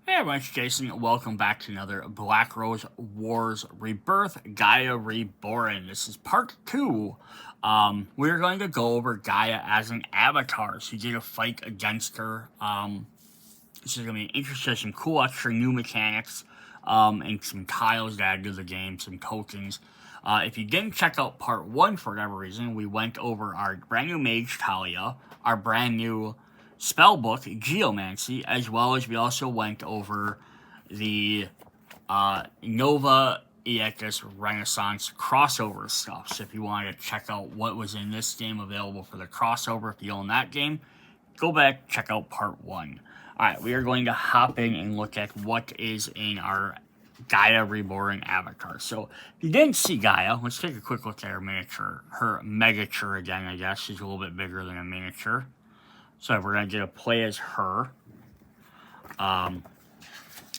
Hey everyone, it's Jason. Welcome back to another Black Rose Wars Rebirth Gaea Reborn. This is part 2. We're going to go over Gaea as an avatar, so you get a fight against her. This is going to be interesting, some cool extra new mechanics, and some tiles that add to the game, some tokens. If you didn't check out part 1 for whatever reason, we went over our brand new Mage Talia, our brand new spellbook Geomancy, as well as we also went over the Nova EX Renaissance crossover stuff. So if you wanted to check out what was in this game available for the crossover, if you own that game, go back, check out part 1. Alright, we are going to hop in and look at what is in our Gaea Reborn avatar. So, if you didn't see Gaea, let's take a quick look at her miniature. Her megature again, I guess. She's a little bit bigger than a miniature. So we're going to get a play as her.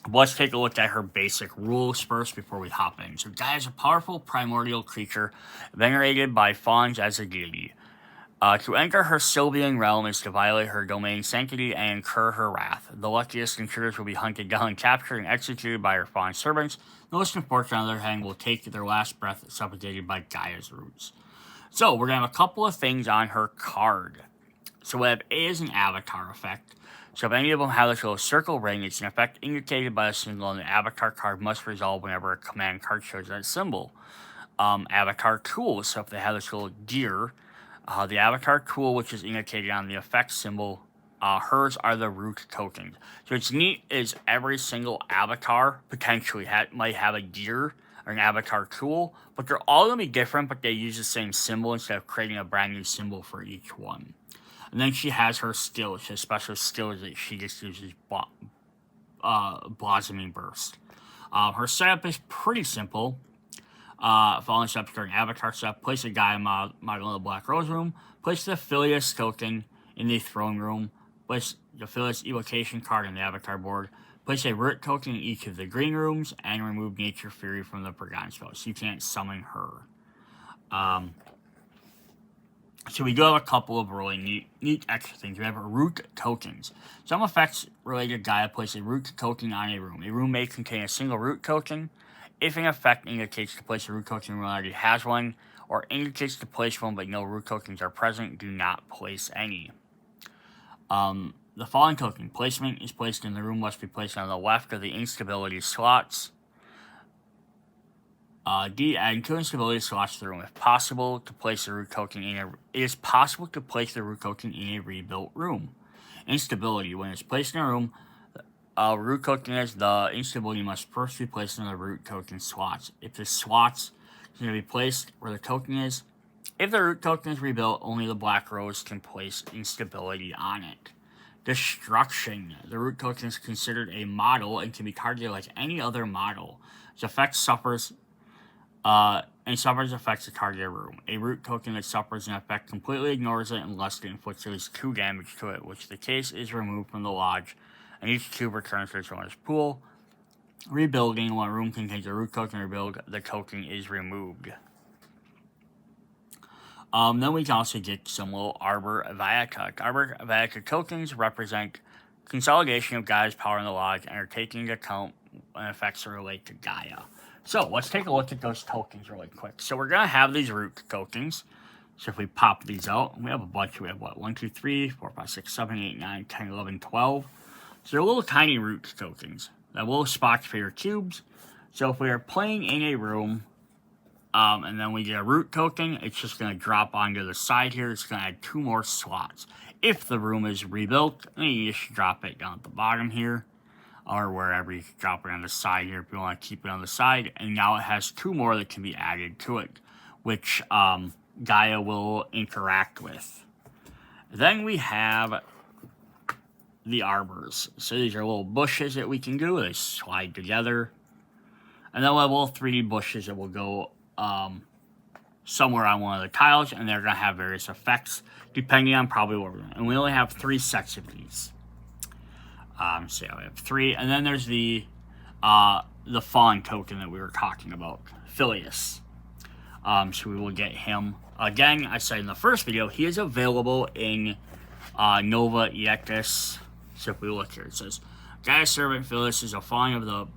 Let's take a look at her basic rules first before we hop in. So Gaea is a powerful primordial creature venerated by fauns as a deity. To enter her Sylvian realm is to violate her domain sanctity and incur her wrath. The luckiest intruders will be hunted down, captured, and executed by her fawn servants. The most unfortunate, on the other hand, will take their last breath suffocated by Gaia's roots. So we're going to have a couple of things on her card. So we have A as an avatar effect. So if any of them have this little circle ring, it's an effect indicated by a symbol, and the avatar card must resolve whenever a command card shows that symbol. Avatar tool. So if they have this little deer, the avatar tool, which is indicated on the effect symbol, hers are the root tokens. So what's neat is every single avatar potentially might have a deer or an avatar tool, but they're all going to be different, but they use the same symbol instead of creating a brand new symbol for each one. And then she has her skills, her special skills that she just uses, Blossoming Burst. Her setup is pretty simple. Following steps during avatar setup: place a Gaea model in the Black Rose room, place the Phileas token in the throne room, place the Phileas evocation card on the avatar board, place a root token in each of the green rooms, and remove Nature Fury from the Forgotten spell, so you can't summon her. So we do have a couple of really neat extra things. We have root tokens. Some effects related to Gaea place a root token on a room. A room may contain a single root token. If an effect indicates to place a root token in a room already has one, or indicates to place one but no root tokens are present, do not place any. The fallen token placement is placed in the room must be placed on the left of the instability slots. D. Add 2 instability slots to the room. If possible, to place the root token in it is possible to place the root token in a rebuilt room. Instability: when it's placed in a room, root token is the instability must first be placed in the root token slots. If the slots can be placed where the token is, if the root token is rebuilt, only the Black Rose can place instability on it. Destruction: the root token is considered a model and can be targeted like any other model. Its effect suffers. Affects the target room. A root token that suffers an effect completely ignores it unless it inflicts at least 2 damage to it, which the case is removed from the lodge, and each cube returns to its owner's pool. Rebuilding: when a room contains a root token rebuild, the token is removed. Then we can also get some little Arbor Viaduct. Arbor Viaduct tokens represent consolidation of Gaia's power in the lodge and are taken into account when effects relate to Gaea. So, let's take a look at those tokens really quick. So, we're going to have these root tokens. So, if we pop these out, we have a bunch. We have, 1, 2, 3, 4, 5, 6, 7, 8, 9, 10, 11, 12. So, they're little tiny root tokens. They're little spots for your cubes. So, if we are playing in a room, and then we get a root token, it's just going to drop onto the side here. It's going to add 2 more slots. If the room is rebuilt, then you just drop it down at the bottom here, or wherever. You can drop it on the side here if you want to keep it on the side. And now it has 2 more that can be added to it, which Gaea will interact with. Then we have the arbors. So these are little bushes that we can do. They slide together. And then we'll have little 3D bushes that will go somewhere on one of the tiles, and they're going to have various effects depending on probably what we're doing. And we only have 3 sets of these. So we have 3, and then there's the fawn token that we were talking about, Phileas. So we will get him. Again, I said in the first video, he is available in Nova EX. So if we look here, it says Gaia's Servant Phyllis is a falling of the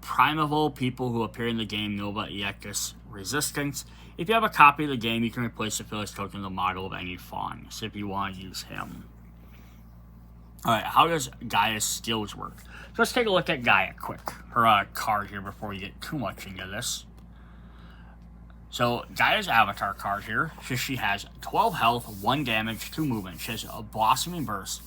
primeval people who appear in the game Nova Eactus Resistance. If you have a copy of the game, you can replace the Phyllis token with the model of any fawn, so if you want to use him. Alright, how does Gaia's skills work? So let's take a look at Gaea quick. Her card here before we get too much into this. So Gaia's avatar card here says she has 12 health, 1 damage, 2 movement. She has a Blossoming Burst.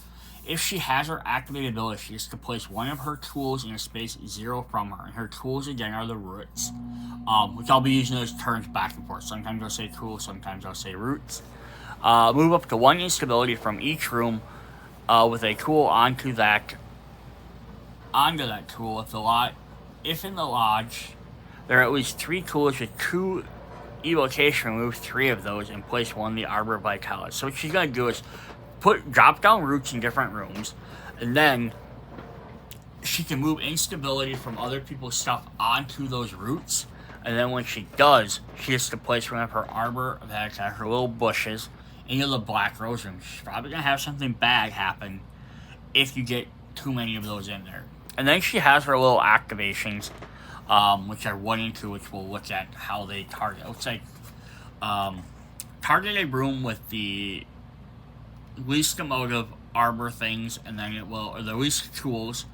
If she has her activated ability, she is to place one of her tools in a space 0 from her. And her tools, again, are the roots, which I'll be using those terms back and forth. Sometimes I'll say tools, sometimes I'll say roots. Move up to 1 instability from each room with a tool onto that tool. If in the lodge there are at least 3 tools with 2 evocation, remove 3 of those and place 1 in the Arbor Vitalis. So what she's going to do is drop down roots in different rooms, and then she can move instability from other people's stuff onto those roots. And then when she does, she has to place one of her Arbor Vitalis, her little bushes, into the Black Rose room. She's probably going to have something bad happen if you get too many of those in there. And then she has her little activations, which are 1 and 2, which we'll look at how they target. It looks like target a room with the least amount of arbor things, and then it will, or the least tools,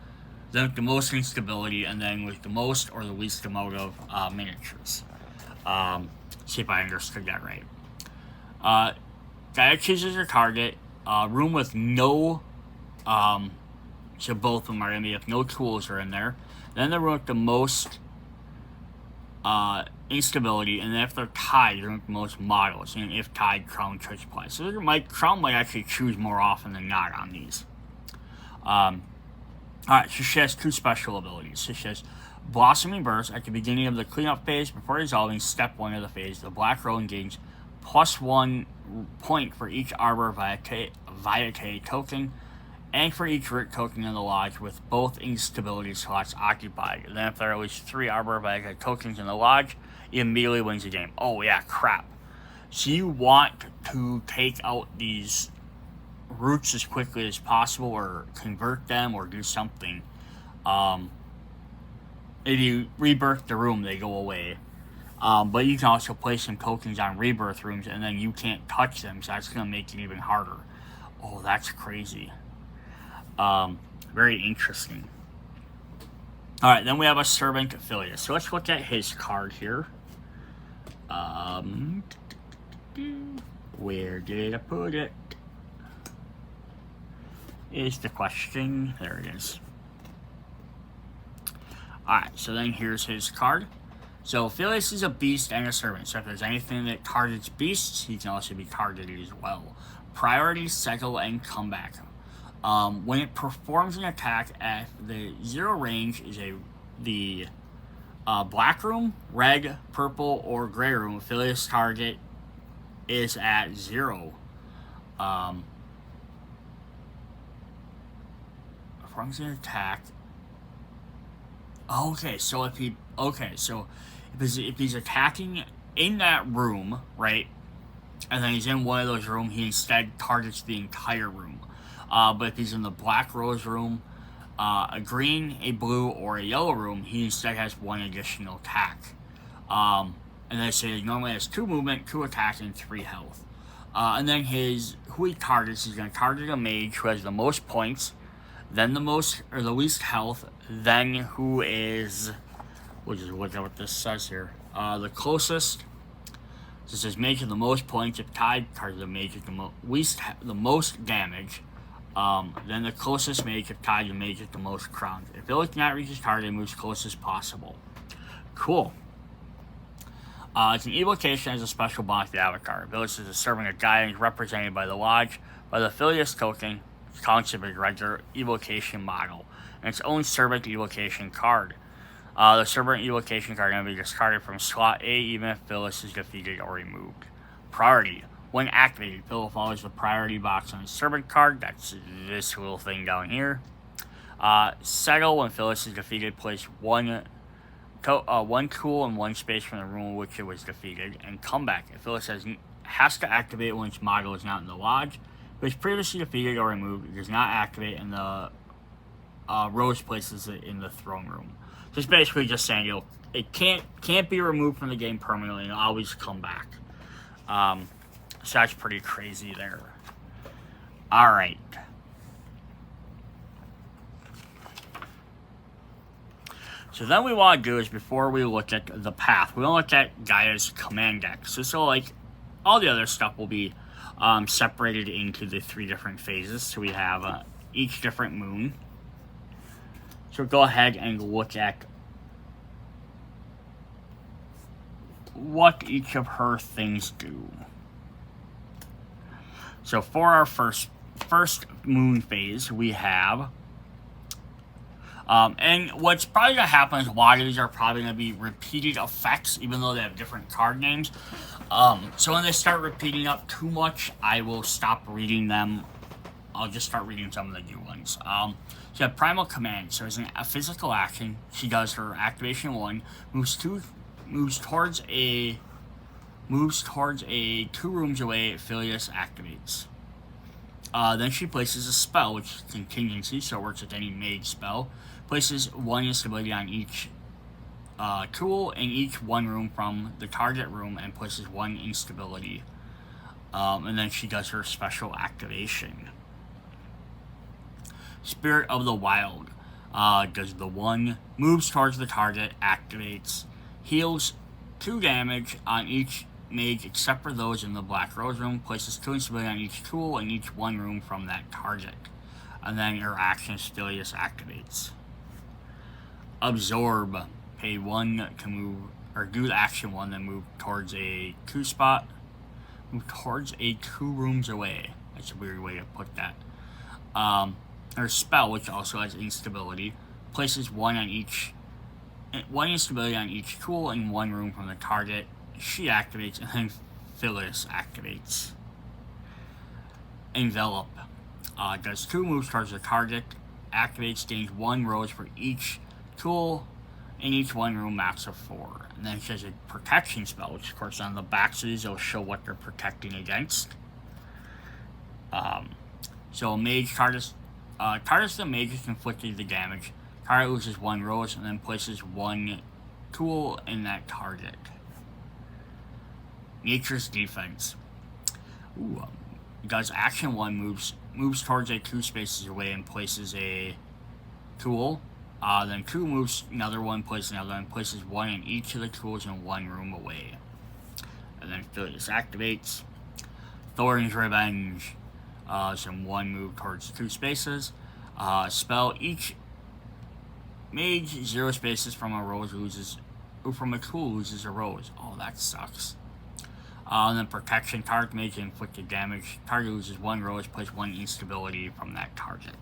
then with the most instability, and then with the most or the least amount of miniatures. See if I understood that right. Gaia chooses her target. Room with no, so both of them are going to be if no tools are in there. Then the room with the most instability, and then if they're tied, the room with the most models. And if tied, Crown choice play. So Crown might actually choose more often than not on these. Alright, so she has 2 special abilities. So she has Blossoming Burst at the beginning of the cleanup phase. Before resolving step 1 of the phase, the Black Rowan gains +1 point for each Arbor Vitae token, and for each root token in the lodge with both instability slots occupied. And then if there are at least 3 Arbor Vitae tokens in the lodge, he immediately wins the game. Oh yeah, crap. So you want to take out these roots as quickly as possible, or convert them, or do something. If you rebirth the room, they go away. But you can also place some tokens on rebirth rooms, and then you can't touch them, so that's going to make it even harder. Oh, that's crazy. Very interesting. Alright, then we have a Servant Affiliate. So let's look at his card here. Where did I put it? Is the question. There it is. Alright, so then here's his card. So Phyllis is a beast and a servant. So if there's anything that targets beasts, he can also be targeted as well. Priority, cycle, and comeback. When it performs an attack at the 0 range is the black room, red, purple, or gray room, Phyllis target is at 0. Performs an attack. So if he's attacking in that room, right, and then he's in one of those rooms, he instead targets the entire room. But if he's in the Black Rose room, a green, a blue, or a yellow room, he instead has 1 additional attack. And they say he normally has 2 movement, 2 attack, and 3 health. And then who he targets, he's going to target a mage who has the most points, then the least health, then who is, we'll just look at what this says here, the closest. This says mage with the most points. If tied, target the mage with the most damage. Then the closest mage, if tied, the mage with the most crowns. If Phyllis cannot reach his target, it moves close as possible. Cool. It's an evocation as a special bonus to the avatar. Phyllis is a servant of Gaea and is represented by the lodge by the Phyllis token, concept of a regular evocation model, and its own servant evocation card. The servant evocation card can be discarded from slot A even if Phyllis is defeated or removed. Priority. When activated, Phyllis follows the priority box on the servant card. That's this little thing down here. Settle. When Phyllis is defeated, place one tool in one space from the room in which it was defeated, and comeback. If Phyllis has to activate when its model is not in the lodge. If it was previously defeated or removed, it does not activate, and the Rose places it in the throne room. So it's basically just saying, you know, it can't be removed from the game permanently. It'll always come back. So that's pretty crazy there. All right. So then we want to do is, before we look at the path, we want to look at Gaea's command deck. So like all the other stuff will be separated into the 3 different phases. So we have each different moon. So go ahead and look at what each of her things do. So for our first moon phase, we have, and what's probably going to happen is a lot of these are probably going to be repeated effects, even though they have different card names. So when they start repeating up too much, I will stop reading them. I'll just start reading some of the new ones. So you have Primal Command. So as a physical action, she does her activation 1, moves towards a 2 rooms away. Phileas activates. Then she places a spell, which is contingency, so it works with any mage spell. Places 1 instability on each tool in each 1 room from the target room, and places 1 instability. And then she does her special activation. Spirit of the Wild does the 1, moves towards the target, activates, heals 2 damage on each mage except for those in the Black Rose room, places 2 instability on each tool in each 1 room from that target. And then her action Phileas activates. Absorb, pay 1 to move, or do the action 1, then move towards a 2 spot. Move towards a 2 rooms away. That's a weird way to put that. Her spell, which also has instability, places 1 instability on each tool in 1 room from the target. She activates, and then Phyllis activates. Envelop does 2 moves towards the target, activates, gains 1 rose for each tool in each 1 room, max of 4. And then she has a protection spell, which of course on the back of these will show what they're protecting against. So Mage targets the Mage is inflicting the damage. Target loses 1 rose and then places 1 tool in that target. Nature's Defense. Does action 1, moves towards a 2 spaces away and places a tool. Then 2 moves another 1, places another, and places 1 in each of the tools in 1 room away. And then Phileas activates. Thorn's Revenge. So 1 move towards 2 spaces. Spell, each mage 0 spaces from a rose from a tool loses a rose. Oh, that sucks. And then Protection, target mage inflicted damage. Target loses 1 rose, place 1 instability from that target.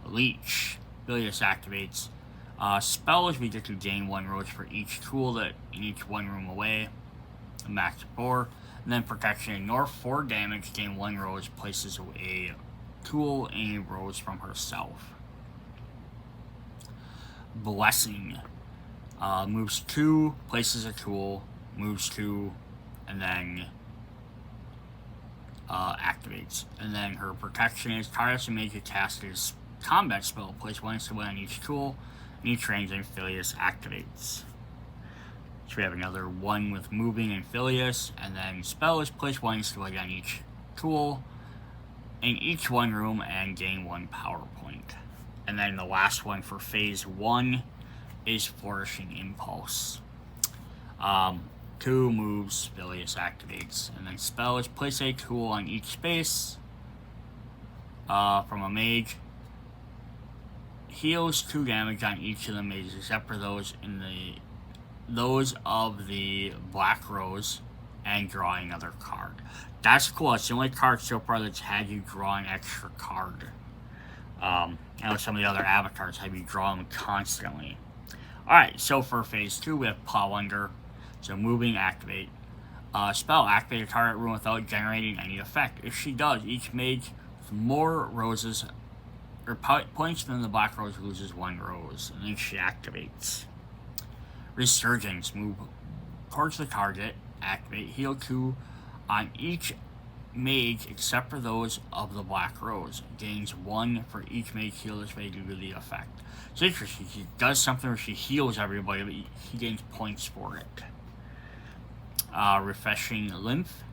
Leech. Phileas activates. Spell is we get to gain 1 rose for each tool that in each 1 room away. Max 4. And then Protection, ignore 4 damage, gain 1 rose, places a tool and a rose from herself. Blessing. Moves 2, places a tool, moves 2, and then activates. And then her protection is targets and make a cast his combat spell. Place 1 instability on each tool, and each range, and Phileas activates. So we have another 1 with moving and Phileas, and then spell is place 1 instability on each tool in each 1 room and gain 1 power point. And then the last one for phase 1 is Flourishing Impulse. 2 moves, Phileas activates, and then spell is place a tool on each space from a mage. Heals 2 damage on each of the mages except for those of the Black Rose, and draw another card. That's cool. It's the only card so far that's had you draw an extra card. I know some of the other avatars have you draw them constantly. Alright, so for phase 2 we have Plow Under. So moving, activate. Spell, activate a target room without generating any effect. If she does, each mage with more roses or points than the Black Rose loses 1 rose, and then she activates. Resurgence, move towards the target, activate, heal 2 on each mage, except for those of the Black Rose, gains 1 for each mage heal this way due to the effect. It's interesting. She does something where she heals everybody, but he gains points for it. Refreshing Lymph,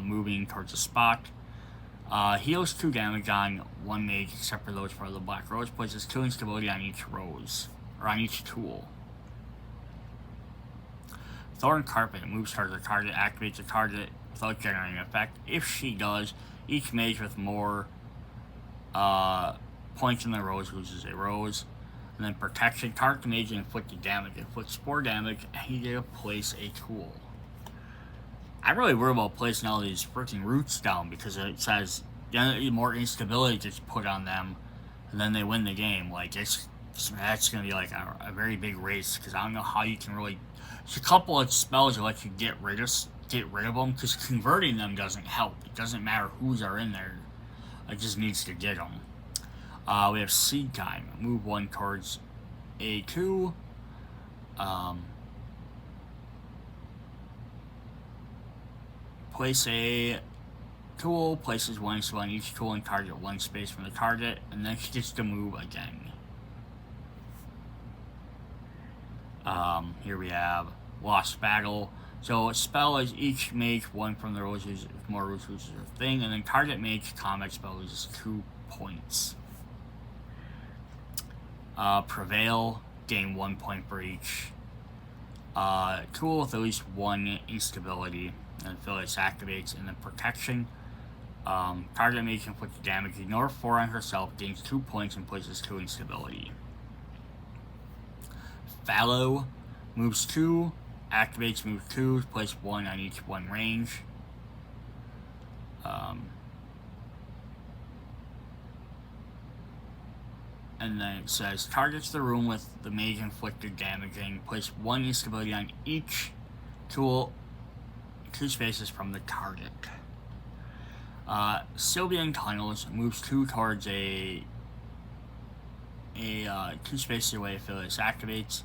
moving towards the spot. Heals 2 damage on 1 mage, except for those for the Black Rose. Places 2 instability on each rose, or on each tool. Thorn Carpet moves towards the target, activates the target without generating an effect. If she does, each mage with more points in the rose loses a rose. And then Protection, target mage and inflicted damage. Inflicts 4 damage, and you get to place a tool. I'm really worried about placing all these freaking roots down because it says more instability gets put on them, and then they win the game. Like, that's going to be like a very big race because I don't know how you can really. There's a couple of spells that let you get rid of them because converting them doesn't help. It doesn't matter whose are in there. It just needs to get them. We have Seed Time. Move 1 towards A2. Place a tool. Places 1 on each tool and target 1 space from the target. And then she gets to move again. Here we have Lost Battle. So a spell is each mage 1 from the roses, if more roses loses a thing, and then target mage combat spell loses 2 points. Prevail, gain 1 point for each tool with at least 1 instability, and Phyllis activates, and then Protection. Target mage inflicts damage, ignore 4 on herself, gains 2 points, and places 2 instability. Fallow moves 2, activates move 2, place 1 on each 1 range. And then it says targets the room with the mage inflicted damage and place 1 instability on each tool, 2 spaces from the target. Sylvian Tunnels moves 2 towards a 2 spaces away if Phyllis activates.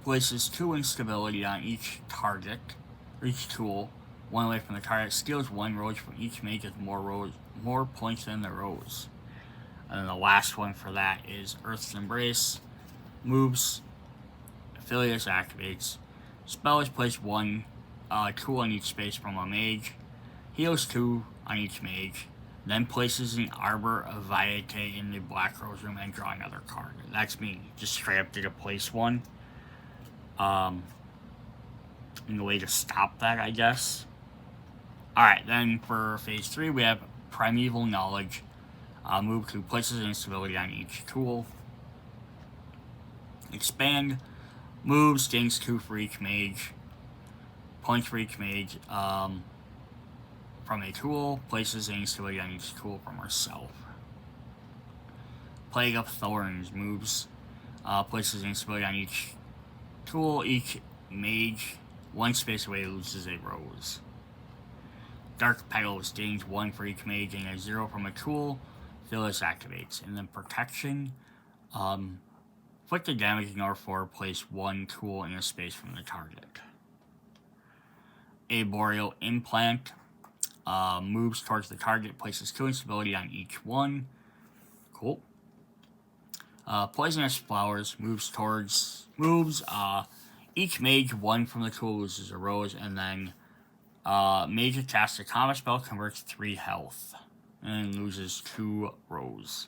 Places 2 instability on each target, or each tool, 1 away from the target. Steals 1 rose from each mage with more points than the rose. And then the last one for that is Earth's Embrace. Moves, Phileas activates. Spell is place 1 tool on each space from a mage. Heals 2 on each mage. Then places an Arbor of Vitae in the Black Rose room and draw another card. That's me. Just straight up did a place 1. And the way to stop that, I guess. Alright, then for phase 3, we have Primeval Knowledge. Move 2 places an instability on each tool. Expand. Moves, gains 2 for each mage. Points for each mage. From a tool, places an instability on each tool from herself. Plague of Thorns moves, places an instability on each tool. Each mage 1 space away loses a rose. Dark Petals gains 1 for each mage and a 0 from a tool. Phyllis activates. And then Protection, inflicted damage, ignore 4, place 1 tool in a space from the target. Arboreal Implant. Moves towards the target, places 2 instability on each one. Cool. Poisonous Flowers moves each mage 1 from the tool loses a rose, and then mage casts a combat spell, converts 3 health, and loses 2 rose.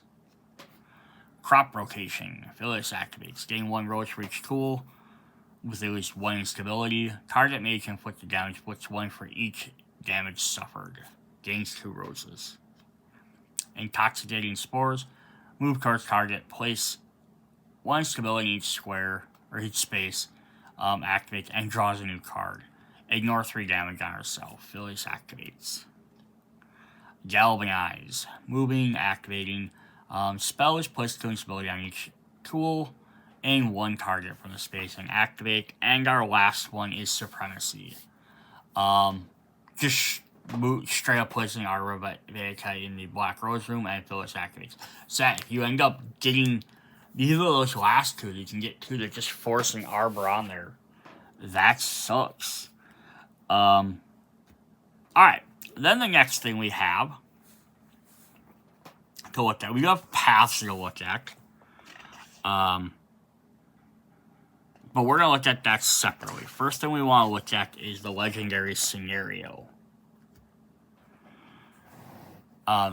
Crop Rotation. Phyllis activates. Gain 1 rose for each tool with at least 1 instability. Target mage inflicted damage, puts 1 for each damage suffered. Gains 2 roses. Intoxicating Spores. Move towards target. Place 1 instability in each square, or each space. Activates and draws a new card. Ignore 3 damage on herself. Phyllis activates. Galvanize. Moving, activating. Spell is placed 2 instability on each tool and 1 target from the space and activate. And our last one is Supremacy. Just straight up placing Arbor Vitae in the Black Rose room and Phyllis activates. So if you end up getting these are those last 2, you can get 2 that just forcing Arbor on there. That sucks. Alright, then the next thing we have to look at, we have paths to look at. But we're going to look at that separately. First thing we want to look at is the legendary scenario.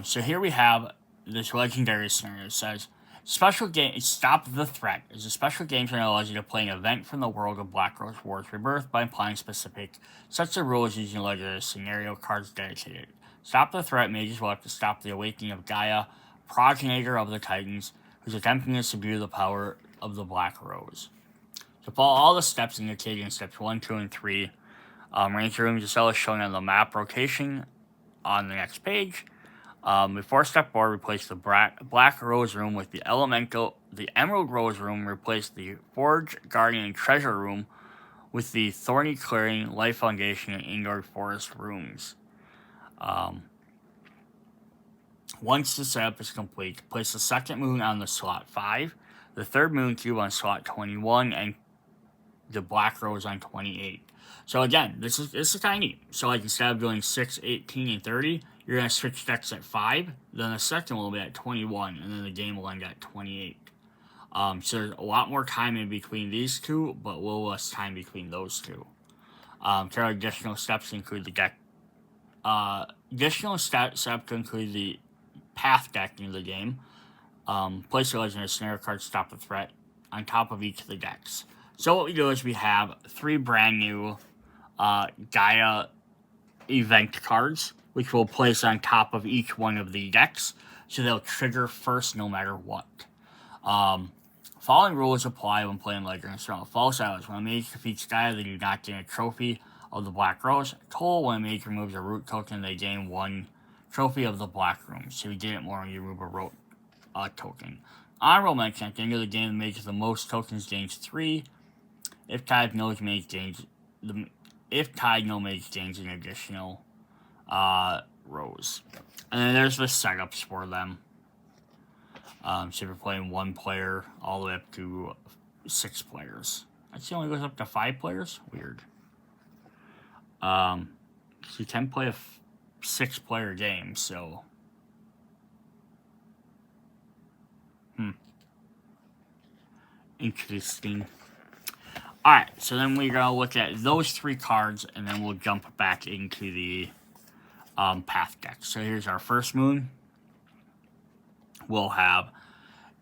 So here we have this legendary scenario. It says, special game, Stop the Threat is a special game that allows you to play an event from the world of Black Rose Wars Rebirth by applying specific sets of rules using legendary scenario cards dedicated. Stop the Threat mages will have to stop the awakening of Gaea, progenitor of the Titans, who's attempting to subdue the power of the Black Rose. So follow all the steps indicated in steps 1, 2, and 3. Ranger room to sell is shown on the map rotation on the next page. Before step 4, replace the Black Rose room with the Emerald Rose room. Replace the Forge, Guardian, and Treasure room with the Thorny Clearing, Life Foundation, and Indoor Forest rooms. Once the setup is complete, place the second moon on the slot 5, the third moon cube on slot 21, and the Black Rose on 28. So again, this is kind of neat. So like instead of doing 6, 18, and 30, you're going to switch decks at 5, then the second one will be at 21, and then the game will end at 28. So there's a lot more time in between these two, but a little less time between those two. Additional steps include the deck. Additional steps to include the path deck in the game. Place a legendary scenario card, Stop the Threat, on top of each of the decks. So what we do is we have 3 brand new Gaea event cards, which we'll place on top of each one of the decks, so they'll trigger first no matter what. Following rules apply when playing Legendary Scenario. False Hours. When a mage defeats Gaea, they do not gain a trophy of the Black Rose. Toll. When a mage removes a root token, they gain 1 trophy of the Black Room. So you get it more when you remove a root token. Honorable mention, at the end of the game, the mage with the most tokens gains 3. If tied, no mage gains an additional rows. And then there's the setups for them. So if you're playing 1 player all the way up to 6 players. Actually only goes up to 5 players? Weird. So you can play a 6-player game, so... Interesting. Alright, so then we're going to look at those 3 cards, and then we'll jump back into the path deck. So here's our first moon. We'll have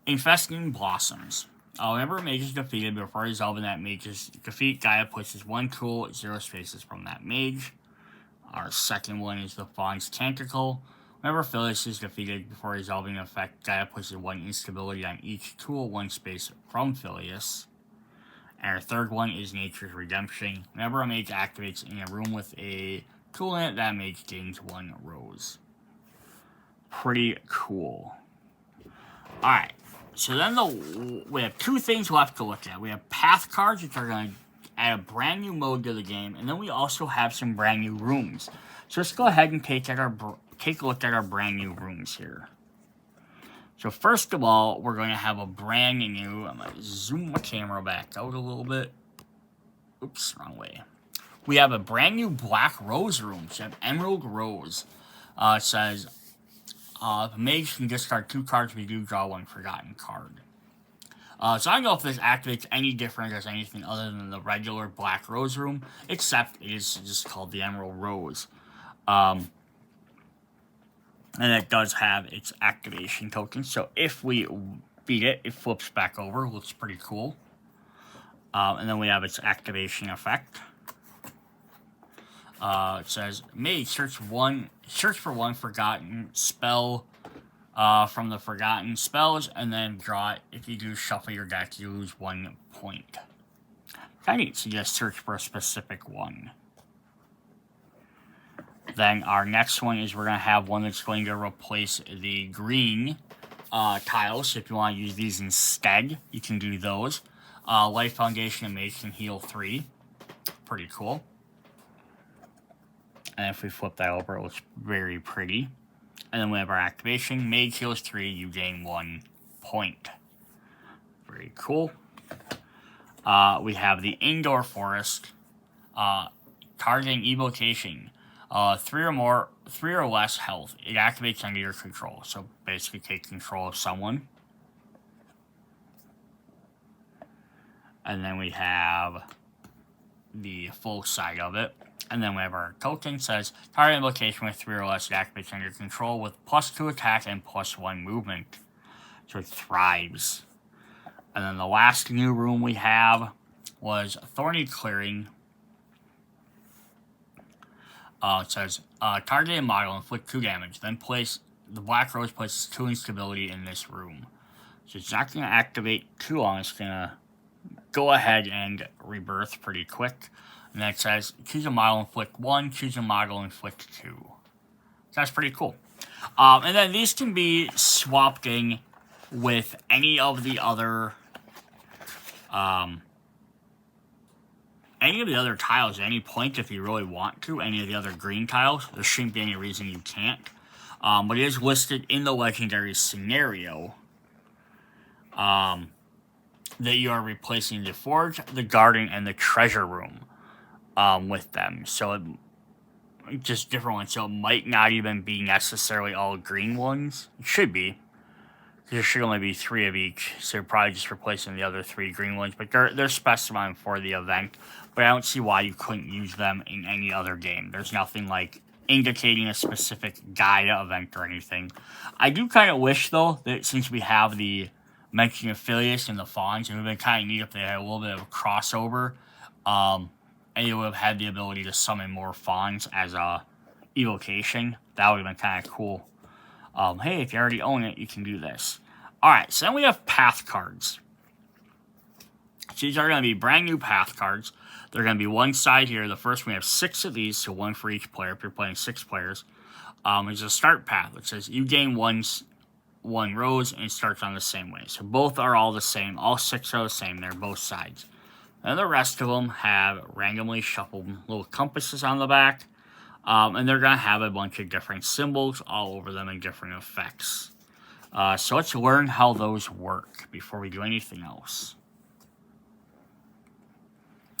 Infesting Blossoms. Whenever a mage is defeated, before resolving that mage's defeat, Gaea places 1 tool, 0 spaces from that mage. Our second one is the Fawn's Tentacle. Whenever Phyllis is defeated, before resolving an effect, Gaea places 1 instability on each tool, 1 space from Phyllis. And our third one is Nature's Redemption. Whenever a mage activates in a room with a tool in it, that mage gains 1 rose. Pretty cool. Alright, so then we have 2 things left to look at. We have path cards, which are going to add a brand new mode to the game, and then we also have some brand new rooms. So let's go ahead and take a look at our brand new rooms here. So first of all, we're going to have a brand new, I'm going to zoom my camera back out a little bit. Oops, wrong way. We have a brand new Black Rose room. So we have Emerald Rose. It says, the mage can discard 2 cards, we do draw 1 forgotten card. So I don't know if this activates any different as anything other than the regular Black Rose room, except it is just called the Emerald Rose. And it does have its activation token. So if we beat it, it flips back over. Looks pretty cool. And then we have its activation effect. It says, Mage, search for 1 forgotten spell from the forgotten spells, and then draw it. If you do shuffle your deck, you lose 1 point. Kind of neat. So you just search for a specific one. Then our next one is we're going to have one that's going to replace the green tiles. So if you want to use these instead, you can do those. Life Foundation and Mage can heal 3. Pretty cool. And if we flip that over, it looks very pretty. And then we have our activation. Mage heals 3, you gain 1 point. Very cool. We have the Indoor Forest, targeting evocation. 3 or less health. It activates under your control. So basically take control of someone. And then we have the full side of it. And then we have our token says target invocation with 3 or less. It activates under your control with +2 attack and +1 movement. So it thrives. And then the last new room we have was Thorny Clearing. It says, targeted model inflict 2 damage. Then place the Black Rose places 2 instability in this room. So it's not going to activate too long. It's going to go ahead and rebirth pretty quick. And then it says, choose a model, inflict 1. Choose a model, inflict 2. So that's pretty cool. And then these can be swapped in with any of the other tiles at any point if you really want to. Any of the other green tiles. There shouldn't be any reason you can't. But it is listed in the legendary scenario that you are replacing the Forge, the Garden, and the Treasure Room with them. So just different ones. So it might not even be necessarily all green ones. It should be. There should only be 3 of each, so you're probably just replacing the other 3 green ones. But they're specified for the event. But I don't see why you couldn't use them in any other game. There's nothing like indicating a specific Gaea event or anything. I do kind of wish, though, that since we have the mentioned affiliates and the Fawns, it would have been kind of neat if they had a little bit of a crossover. And you would have had the ability to summon more Fawns as a evocation. That would have been kind of cool. Hey, if you already own it, you can do this. Alright, so then we have path cards. So these are going to be brand new path cards. They're going to be one side here. The first one, we have 6 of these, so 1 for each player if you're playing 6 players. It's a start path. It says you gain 1 rose and it starts on the same way. So both are all the same. All 6 are the same. They're both sides. And the rest of them have randomly shuffled little compasses on the back. And they're going to have a bunch of different symbols all over them and different effects. So let's learn how those work before we do anything else.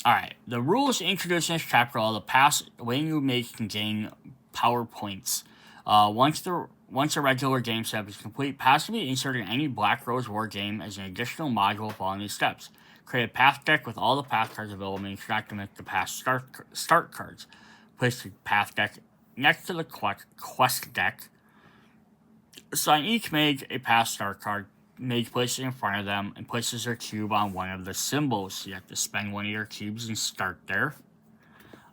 Alright, the rules introduced in this chapter are the way you make can gain power points. Once a regular game setup is complete, paths can be inserted in any Black Rose War game as an additional module following these steps. Create a path deck with all the path cards available and interact to make the path start cards. Place the path deck next to the quest deck. Assign each mage a path start card. Mage places it in front of them and places their cube on one of the symbols. So you have to spend one of your cubes and start there.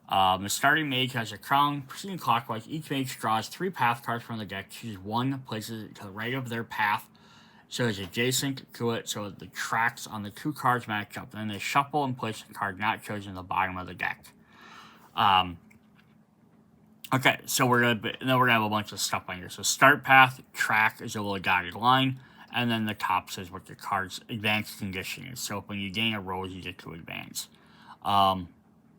The starting mage has a crown. Proceeding clockwise, each mage draws 3 path cards from the deck. Chooses 1, places it to the right of their path, so it's adjacent to it, so the tracks on the 2 cards match up. Then they shuffle and place the card not chosen at the bottom of the deck. Okay, so we're gonna have a bunch of stuff on here. So start path, track is a little dotted line, and then the top says what your card's advanced condition is. So when you gain a rose, you get to advance. And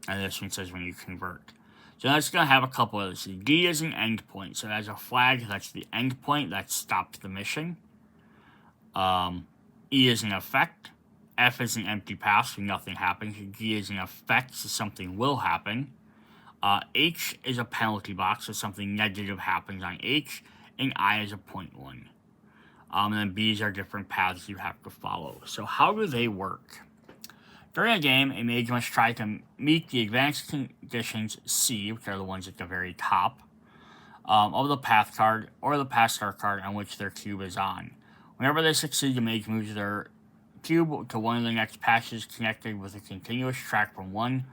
this one says when you convert. So that's gonna have a couple of those. D is an end point. So as a flag, that's the end point that stopped the mission. E is an effect. F is an empty path, so nothing happens. G is an effect, so something will happen. H is a penalty box, so something negative happens on H, and I is a 0.1. And then B's are different paths you have to follow. So how do they work? During a game, a mage must try to meet the advanced conditions C, which are the ones at the very top, of the path card or the path start card on which their cube is on. Whenever they succeed, the mage moves their cube to one of the next patches connected with a continuous track from one,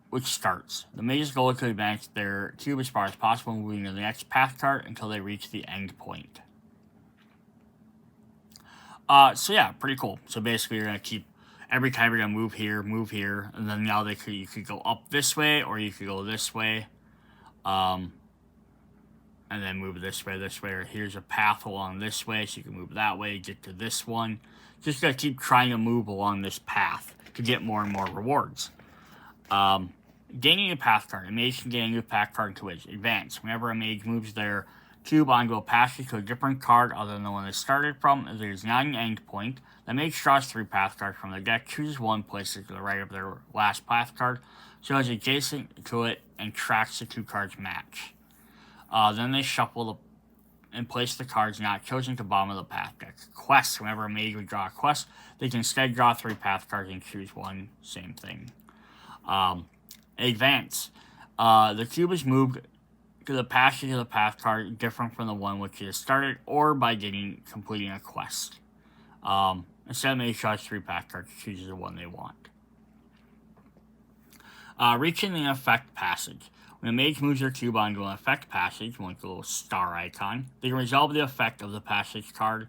which starts. The mage's goal is to advance their cube as far as possible, moving to the next path card until they reach the end point. So yeah, pretty cool. So basically, you're gonna keep every time you're gonna move here, and then now you could go up this way or you could go this way, and then move this way, or here's a path along this way, so you can move that way, get to this one. Just gotta keep trying to move along this path to get more and more rewards. Gaining a path card. A mage can gain a new path card to its advance. Whenever a mage moves their cube onto a passage to a different card other than the one it started from. If there is not an endpoint, the mage draws 3 path cards from the deck, chooses one, places it to the right of their last path card, so it's adjacent to it, and tracks the 2 cards match. Then they shuffle and place the cards not chosen to the bottom of the path deck. Quests, whenever a mage would draw a quest, they can instead draw 3 path cards and choose one, same thing. Advance. The cube is moved to the passage of the path card different from the one which it has started, or by completing a quest. Instead of mage draws 3 path cards, chooses the one they want. Reaching the effect passage. When a mage moves their cube onto an effect passage, like a little star icon, they can resolve the effect of the passage card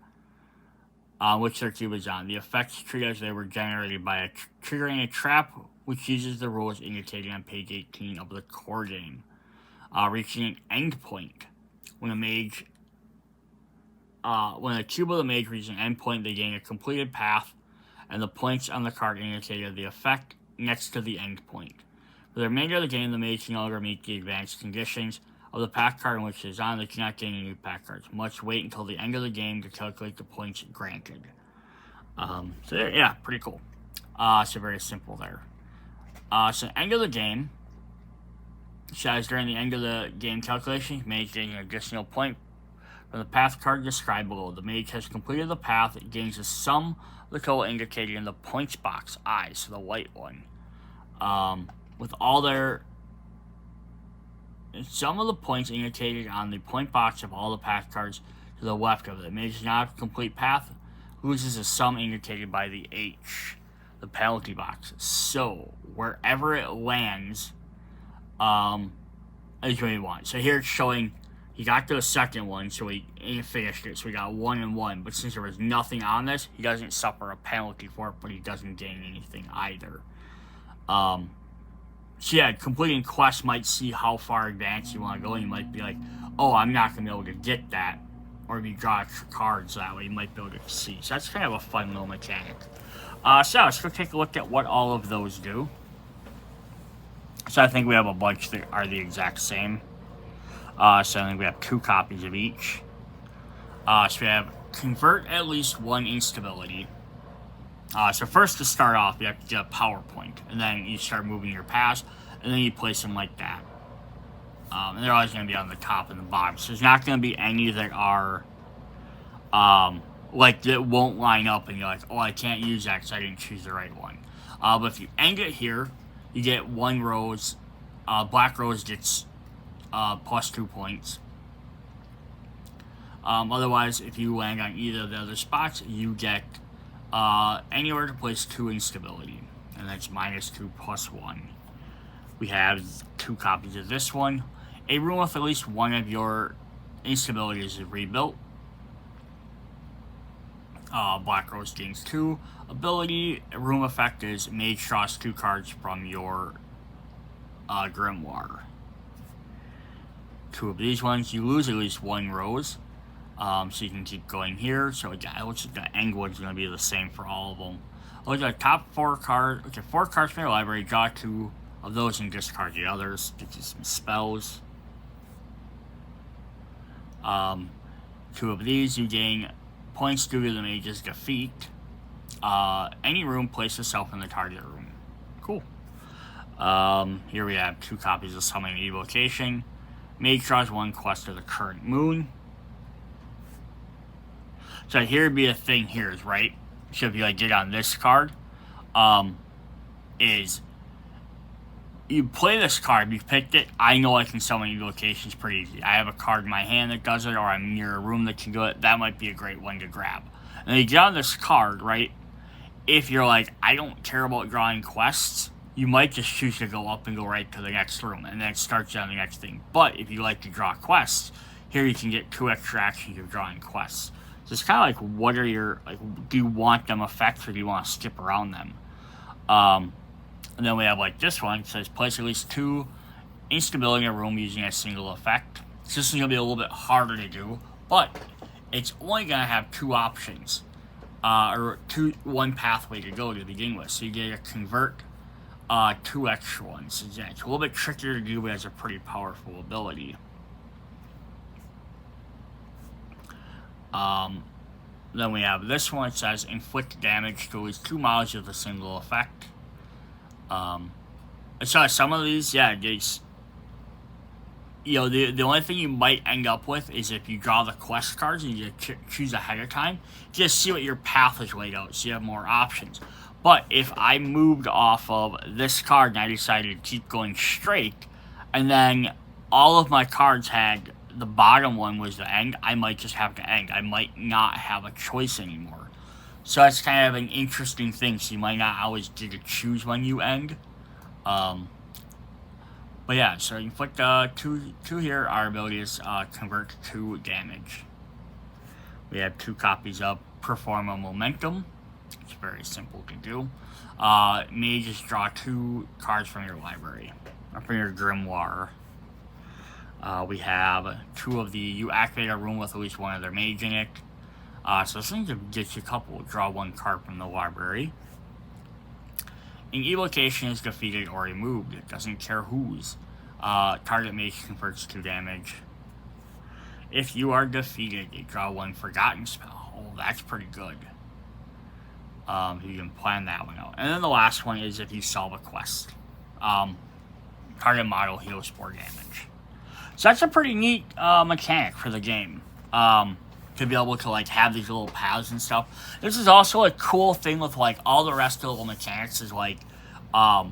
which their cube is on. The effects treat as they were generated by triggering a trap which uses the rules indicated on page 18 of the core game. Reaching an endpoint. When a cube of the mage reaches an endpoint, they gain a completed path, and the points on the card indicated the effect next to the endpoint. For the remainder of the game, the mage can no longer meet the advanced conditions of the path card in which it is on. They cannot gain any new path cards. Must wait until the end of the game to calculate the points granted. Yeah, pretty cool. So very simple there. So end of the game says during the end of the game calculation, mage gains an additional point from the path card described below. The mage has completed the path. It gains the sum of the total indicated in the points box, I, so the white one. With all their some of the points indicated on the point box of all the path cards to the left of it. The mage does not have a complete path, loses the sum indicated by the H, the penalty box. So wherever it lands, is what we want. So here it's showing he got to the second one, so he finished it. So we got 1 and 1. But since there was nothing on this, he doesn't suffer a penalty for it, but he doesn't gain anything either. So yeah, completing quests might see how far advanced you want to go. You might be like, oh, I'm not going to be able to get that. Or if you draw extra cards that way, you might be able to see. So that's kind of a fun little mechanic. So let's go take a look at what all of those do. So I think we have a bunch that are the exact same. So I think we have 2 copies of each. So we have convert at least 1 instability. So first to start off, you have to get a power point, and then you start moving your paths, and then you place them like that. And they're always going to be on the top and the bottom. So there's not going to be any that are, that won't line up, and you're like, oh, I can't use that because I didn't choose the right one. But if you end it here, you get 1 rose. Black rose gets plus 2 points. Otherwise, if you land on either of the other spots, you get anywhere to place 2 instability, and that's -2 plus 1. We have 2 copies of this one. A room with at least 1 of your instabilities is rebuilt. Black Rose gains 2. Ability, room effect is Mage draws 2 cards from your Grimoire. 2 of these ones, you lose at least 1 rose. So you can keep going here. So it looks like the Engwood's going to be the same for all of them. Look at the top 4 cards. Okay, 4 cards from your library. Draw 2 of those and discard the others. Get you some spells. 2 of these, you gain points due to the mage's defeat. Any room, place yourself in the target room. Cool. Here we have 2 copies of Summoning Evocation. Mage draws 1 quest of the current moon. So here'd be a thing here, right? So if you get on this card, is you play this card, you picked it, I know I can summon evocations pretty easy. I have a card in my hand that does it, or I'm near a room that can do it. That might be a great one to grab. And then you get on this card, right? If you're like, I don't care about drawing quests, you might just choose to go up and go right to the next room, and then it starts you on the next thing. But if you like to draw quests, here you can get 2 extra actions of drawing quests. So it's kind of like, what are your, do you want them effects, or do you want to skip around them? And then we have this one. It says place at least 2 instability in a room using a single effect. So this is going to be a little bit harder to do, but it's only going to have 2 options, or 1 pathway to go to begin with. So you get to convert 2 extra ones. So yeah, it's a little bit trickier to do, but it's a pretty powerful ability. Then we have this one. It says inflict damage to at least 2 models with a single effect. So some of these, yeah, the only thing you might end up with is if you draw the quest cards and you choose ahead of time, just see what your path is laid out so you have more options. But if I moved off of this card and I decided to keep going straight, and then all of my cards had the bottom one was the end, I might just have to end. I might not have a choice anymore. So that's kind of an interesting thing. So you might not always get to choose when you end. But yeah, so you inflict 2 here. Our ability is convert to damage. We have 2 copies of Perform a Momentum. It's very simple to do. Mage is draw 2 cards from your library, or from your grimoire. We have 2 of the, you activate a room with at least one other mage in it. So this thing gets you a couple. Draw 1 card from the library. An evocation is defeated or removed. It doesn't care whose. Target mage converts 2 damage. If you are defeated, you draw 1 forgotten spell. Oh, that's pretty good. You can plan that one out. And then the last one is if you solve a quest. Target model heals 4 damage. So that's a pretty neat mechanic for the game. To be able to like have these little paths and stuff. This is also a cool thing with like all the rest of the mechanics is like, like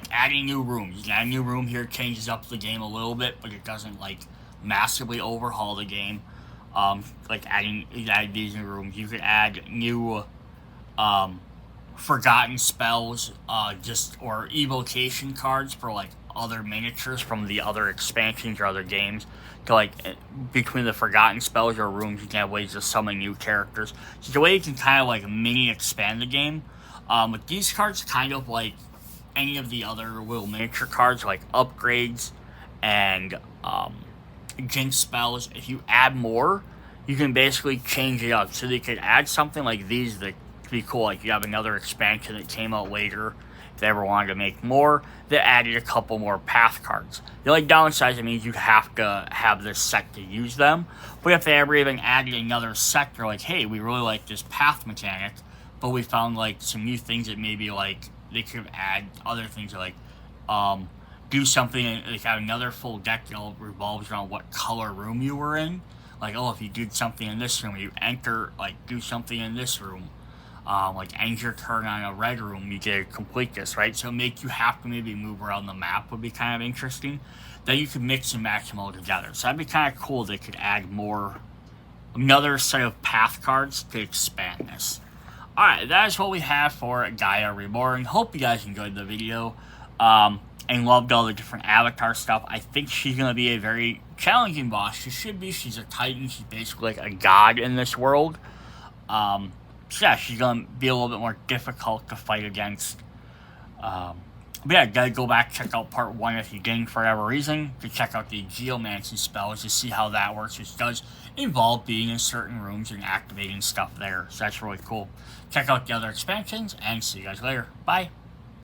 adding new rooms. You can add a new room here, changes up the game a little bit, but it doesn't like massively overhaul the game. Like add these new rooms. You could add new forgotten spells, or evocation cards for like other miniatures from the other expansions or other games. To like between the forgotten spells or rooms, you can have ways to summon new characters. So the way you can kind of like mini expand the game. With these cards, kind of like any of the other little miniature cards, like upgrades and jinx spells. If you add more, you can basically change it up. So they could add something like these that could be cool. Like you have another expansion that came out later. If they ever wanted to make more, they added a couple more path cards. The only downside, means you have to have this set to use them. But if they ever even added another set, they're like, hey, we really like this path mechanic, but we found like some new things that maybe like they could add other things like do something, like have another full deck that all revolves around what color room you were in. Like, oh, if you did something in this room, you enter, like, do something in this room. Like, end your turn on a red room, you get to complete this, right? So make you have to maybe move around the map would be kind of interesting. Then you could mix and match them all together. So that'd be kind of cool. They could add another set of path cards to expand this. Alright, that is what we have for Gaea Reborn. Hope you guys enjoyed the video. And loved all the different avatar stuff. I think she's going to be a very challenging boss. She should be. She's a titan. She's basically like a god in this world. So yeah, she's going to be a little bit more difficult to fight against. But yeah, gotta go back, check out part 1 if you didn't for whatever reason. To check out the geomancy spells to see how that works, which does involve being in certain rooms and activating stuff there. So that's really cool. Check out the other expansions, and see you guys later. Bye.